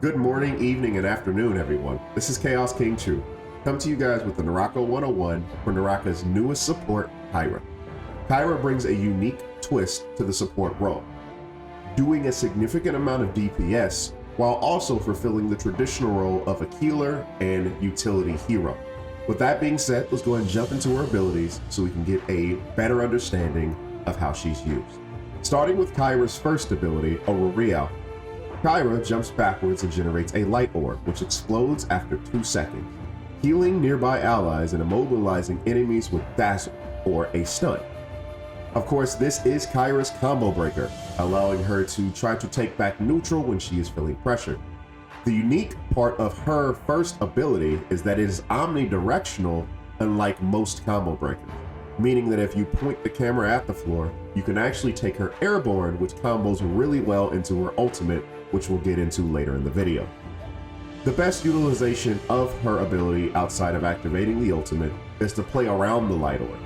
Good morning, evening, and afternoon, everyone. This is Chaos King Chu. Come to you guys with the NARAKA 101 for NARAKA's newest support, Cyra. Cyra brings a unique twist to the support role, doing a significant amount of DPS while also fulfilling the traditional role of a healer and utility hero. With that being said, let's go ahead and jump into her abilities so we can get a better understanding of how she's used. Starting with Cyra's first ability, Cyra jumps backwards and generates a light orb, which explodes after 2 seconds, healing nearby allies and immobilizing enemies with dazzle or a stun. Of course, this is Cyra's combo breaker, allowing her to try to take back neutral when she is feeling pressured. The unique part of her first ability is that it is omnidirectional, unlike most combo breakers, meaning that if you point the camera at the floor, you can actually take her airborne, which combos really well into her ultimate, which we'll get into later in the video. The best utilization of her ability outside of activating the ultimate is to play around the light orb.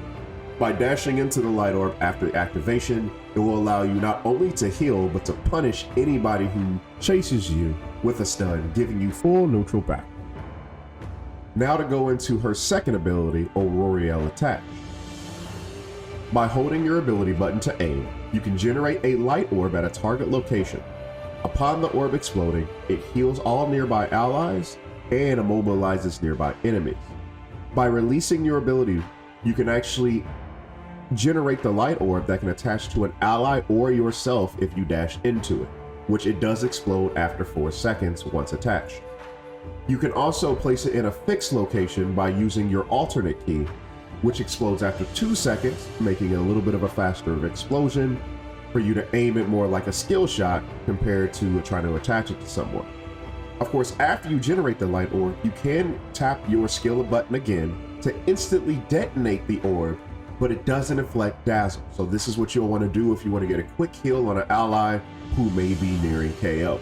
By dashing into the light orb after activation, it will allow you not only to heal, but to punish anybody who chases you with a stun, giving you full neutral back. Now to go into her second ability, Aurorial Attack. By holding your ability button to aim, you can generate a light orb at a target location. Upon the orb exploding, it heals all nearby allies and immobilizes nearby enemies. By releasing your ability, you can actually generate the light orb that can attach to an ally or yourself if you dash into it, which it does explode after 4 seconds once attached. You can also place it in a fixed location by using your alternate key, which explodes after 2 seconds, making it a little bit of a faster explosion for you to aim it more like a skill shot compared to trying to attach it to someone. Of course, after you generate the light orb, you can tap your skill button again to instantly detonate the orb, but it doesn't inflict dazzle. So this is what you'll want to do if you want to get a quick heal on an ally who may be nearing KO.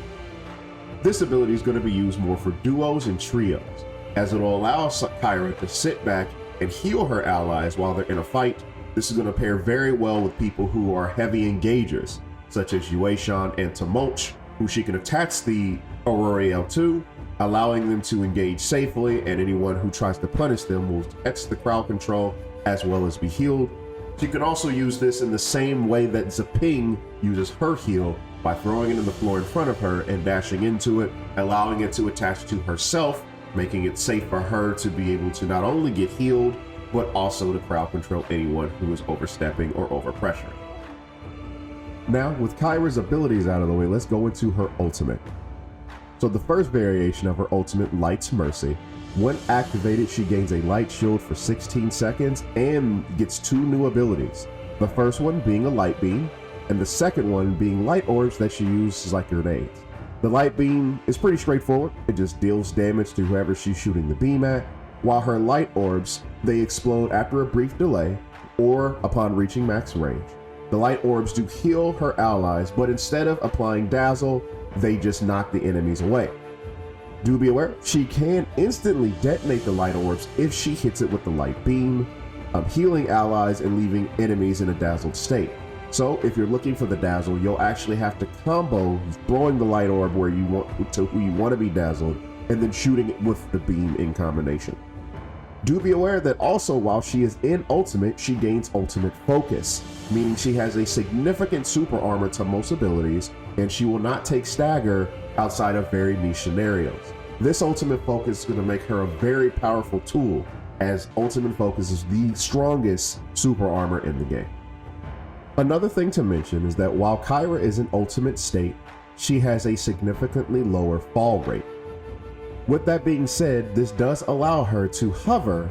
This ability is going to be used more for duos and trios, as it will allow Cyra to sit back and heal her allies while they're in a fight. This is going to pair very well with people who are heavy engagers, such as Yueshan and Tumulch, who she can attach the Aurorial to, allowing them to engage safely, and anyone who tries to punish them will catch the crowd control as well as be healed. She can also use this in the same way that Zaping uses her heal, by throwing it in the floor in front of her and dashing into it, allowing it to attach to herself, making it safe for her to be able to not only get healed, but also to crowd control anyone who is overstepping or overpressuring. Now, with Cyra's abilities out of the way, let's go into her ultimate. So the first variation of her ultimate, Light's Mercy, when activated, she gains a light shield for 16 seconds and gets 2 new abilities. The first one being a light beam, and the second one being light orbs that she uses like grenades. The light beam is pretty straightforward. It just deals damage to whoever she's shooting the beam at, while her light orbs, they explode after a brief delay or upon reaching max range. The light orbs do heal her allies, but instead of applying dazzle, they just knock the enemies away. Do be aware, she can instantly detonate the light orbs if she hits it with the light beam, healing allies and leaving enemies in a dazzled state. So if you're looking for the dazzle, you'll actually have to combo throwing the light orb where you want to who you want to be dazzled, and then shooting it with the beam in combination. Do be aware that also while she is in ultimate, she gains ultimate focus, meaning she has a significant super armor to most abilities, and she will not take stagger outside of very niche scenarios. This ultimate focus is going to make her a very powerful tool, as ultimate focus is the strongest super armor in the game. Another thing to mention is that while Cyra is in ultimate state, she has a significantly lower fall rate. With that being said, this does allow her to hover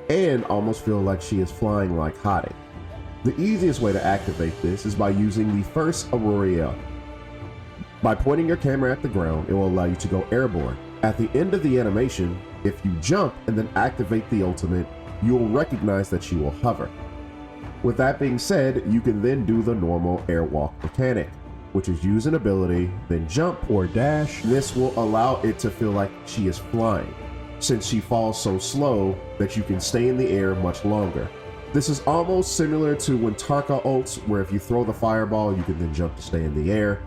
and almost feel like she is flying like Hade. The easiest way to activate this is by using the first Aurorial. By pointing your camera at the ground, it will allow you to go airborne. At the end of the animation, if you jump and then activate the ultimate, you will recognize that she will hover. With that being said, you can then do the normal airwalk mechanic, which is use an ability, then jump or dash. This will allow it to feel like she is flying, since she falls so slow that you can stay in the air much longer. This is almost similar to when Tarka ults, where if you throw the fireball, you can then jump to stay in the air.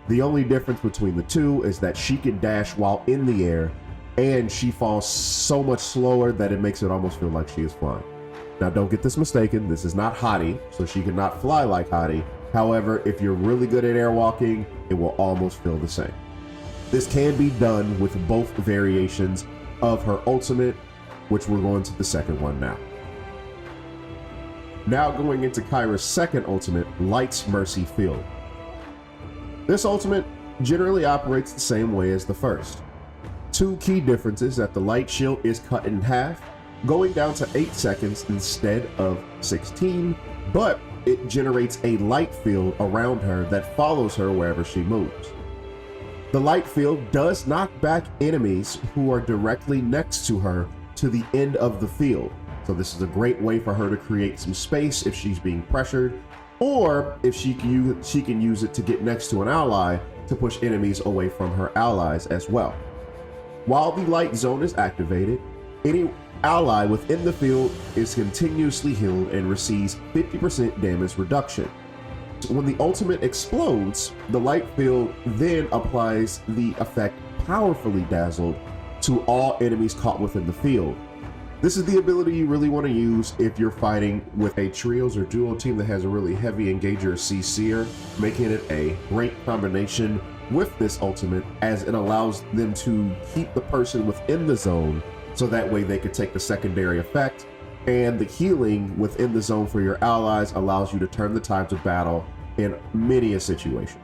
The only difference between the two is that she can dash while in the air, and she falls so much slower that it makes it almost feel like she is flying. Now, don't get this mistaken, this is not Hottie, so she cannot fly like Hottie. However, if you're really good at airwalking, it will almost feel the same. This can be done with both variations of her ultimate, which we're going to the second one now. Now going into Cyra's second ultimate, Light's Mercy Field. This ultimate generally operates the same way as the first. Two key differences: that the light shield is cut in half, going down to 8 seconds instead of 16, but it generates a light field around her that follows her wherever she moves. The light field does knock back enemies who are directly next to her to the end of the field. So this is a great way for her to create some space if she's being pressured, or if she can use it to get next to an ally to push enemies away from her allies as well. While the light zone is activated, any ally within the field is continuously healed and receives 50% damage reduction. When the ultimate explodes, the light field then applies the effect Powerfully Dazzled to all enemies caught within the field. This is the ability you really want to use if you're fighting with a trios or duo team that has a really heavy engager CC'er, making it a great combination with this ultimate, as it allows them to keep the person within the zone, so that way they could take the secondary effect, and the healing within the zone for your allies allows you to turn the tides of battle in many a situation.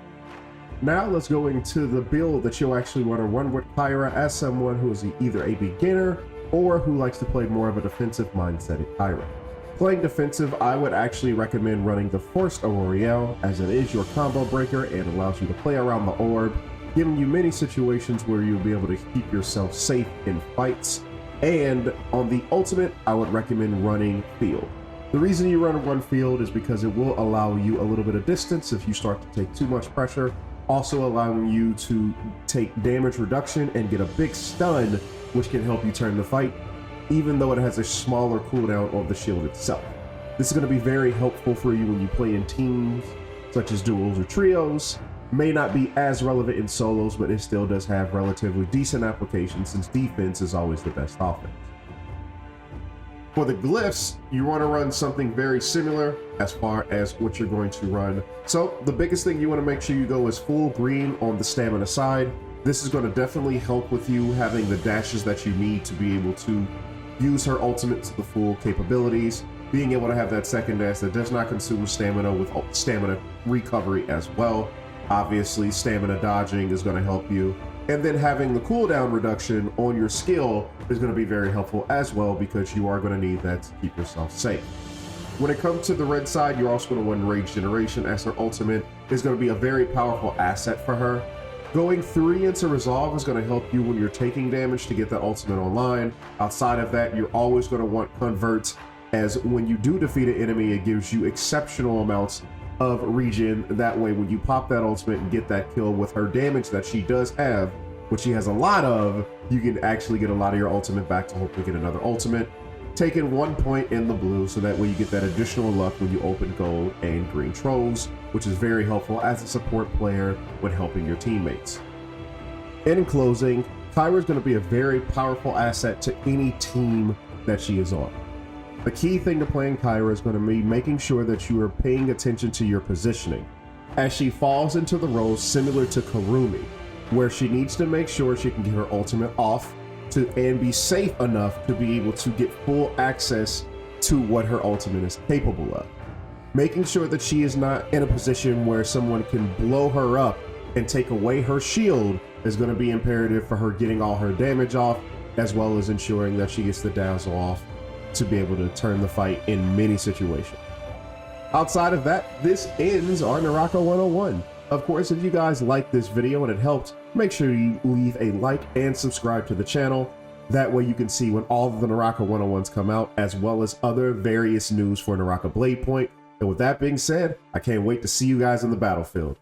Now let's go into the build that you'll actually want to run with Cyra as someone who is either a beginner or who likes to play more of a defensive mindset at Cyra. Playing defensive, I would actually recommend running the Force Auroriel, as it is your combo breaker and allows you to play around the orb, giving you many situations where you'll be able to keep yourself safe in fights. And on the ultimate, I would recommend running Field. The reason you run Field is because it will allow you a little bit of distance if you start to take too much pressure, also allowing you to take damage reduction and get a big stun, which can help you turn the fight, even though it has a smaller cooldown on the shield itself. This is going to be very helpful for you when you play in teams, such as duos or trios. May not be as relevant in solos, but it still does have relatively decent application, since defense is always the best offense. For the glyphs, you want to run something very similar as far as what you're going to run. So the biggest thing you want to make sure you go is full green on the stamina side. This is going to definitely help with you having the dashes that you need to be able to use her ultimate to the full capabilities, being able to have that second dash that does not consume stamina with stamina recovery as well. Obviously, stamina dodging is going to help you. And then having the cooldown reduction on your skill is going to be very helpful as well, because you are going to need that to keep yourself safe. When it comes to the red side, you're also going to run Rage Generation, as her ultimate is going to be a very powerful asset for her. Going 3 into Resolve is going to help you when you're taking damage to get that ultimate online. Outside of that, you're always going to want Convert, as when you do defeat an enemy, it gives you exceptional amounts of regen. That way, when you pop that ultimate and get that kill with her damage that she does have, which she has a lot of, you can actually get a lot of your ultimate back to hopefully get another ultimate. Taking 1 point in the blue, so that way you get that additional luck when you open gold and green trolls, which is very helpful as a support player when helping your teammates. And in closing, Cyra is going to be a very powerful asset to any team that she is on. The key thing to playing Cyra is going to be making sure that you are paying attention to your positioning, as she falls into the roles similar to Karumi, where she needs to make sure she can get her ultimate off and be safe enough to be able to get full access to what her ultimate is capable of. Making sure that she is not in a position where someone can blow her up and take away her shield is going to be imperative for her getting all her damage off, as well as ensuring that she gets the dazzle off to be able to turn the fight in many situations. Outside of that, this ends our NARAKA 101. Of course, if you guys liked this video and it helped, make sure you leave a like and subscribe to the channel. That way you can see when all of the NARAKA 101s come out, as well as other various news for NARAKA BLADEPOINT. And with that being said, I can't wait to see you guys in the battlefield.